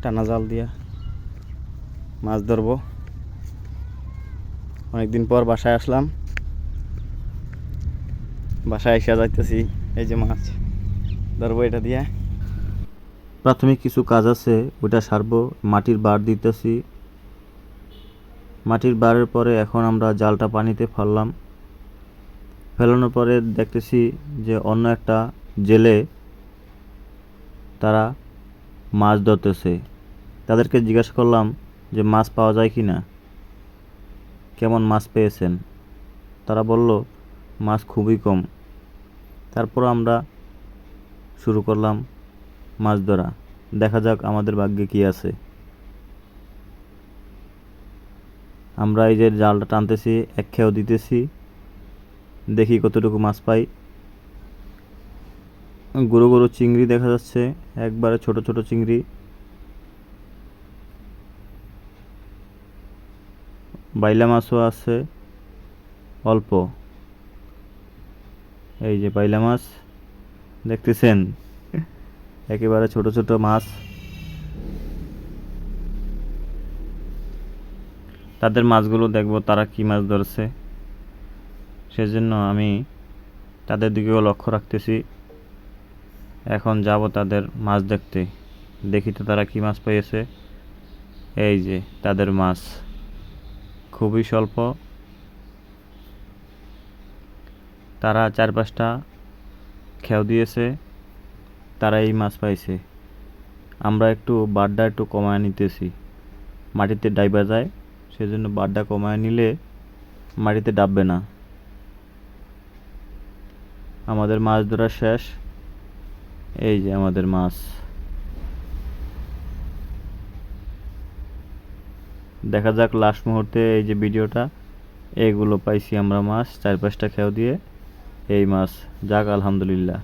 টানা জাল দিয়া মাছ ধরবো। অনেকদিন পর বাসায় আসলাম, বাসায় এসে যাইতেছি, এই যে মাছ ধরবো এটা দিয়ে। প্রাথমিক কিছু কাজ আছে, ওইটা সারবো। মাটির বার দিতেছি, মাটির বারের পরে এখন আমরা জালটা পানিতে ফেললাম। ফেলানোর পরে দেখতেছি যে অন্য একটা জেলে তারা মাছ ধরতেছে। তাদেরকে জিজ্ঞাসা করলাম যে মাছ পাওয়া যায় কি না, কেমন মাছ পেয়েছেন। তারা বলল মাছ খুবই কম। তারপর আমরা শুরু করলাম মাছ ধরা। দেখা যাক আমাদের ভাগ্যে কি আছে। আমরা এই যে জালটা টানতেছি, এক খেয়েও দিতেছি, দেখি কতটুকু মাছ পাই। গুঁড়ো গুঁড়ো চিংড়ি দেখা যাচ্ছে, একবারে ছোট ছোট চিংড়ি। বাইলা মাছও আছে অল্প। এই যে বাইলা মাছ দেখতেছেন, একেবারে ছোট ছোট মাছ। তাদের মাছগুলো দেখবো তারা কি মাছ ধরছে, সেজন্য আমি তাদের দিকেও লক্ষ্য রাখতেছি। এখন যাব তাদের মাছ দেখতে, দেখি তো তারা কি মাছ পেয়েছে। এই যে তাদের মাছ খুবই স্বল্প। তারা 4-5টা খেও দিয়েছে, তারা এই মাছ পাইছে। আমরা একটু বাড্ডা একটু কমায় নিতেছি, মাটিতে ডাইবা যায়, সেজন্য বাড্ডা কমায় নিলে মাটিতে ডাববে না। আমাদের মাছ ধরা শেষ। এই যে আমাদের মাছ, দেখা যাক লাস্ট মুহূর্তে এই যে ভিডিওটা, এগুলো পাইছি আমরা মাছ 4-5টা খেও দিয়ে। এই মাছ, যাক আলহামদুলিল্লাহ।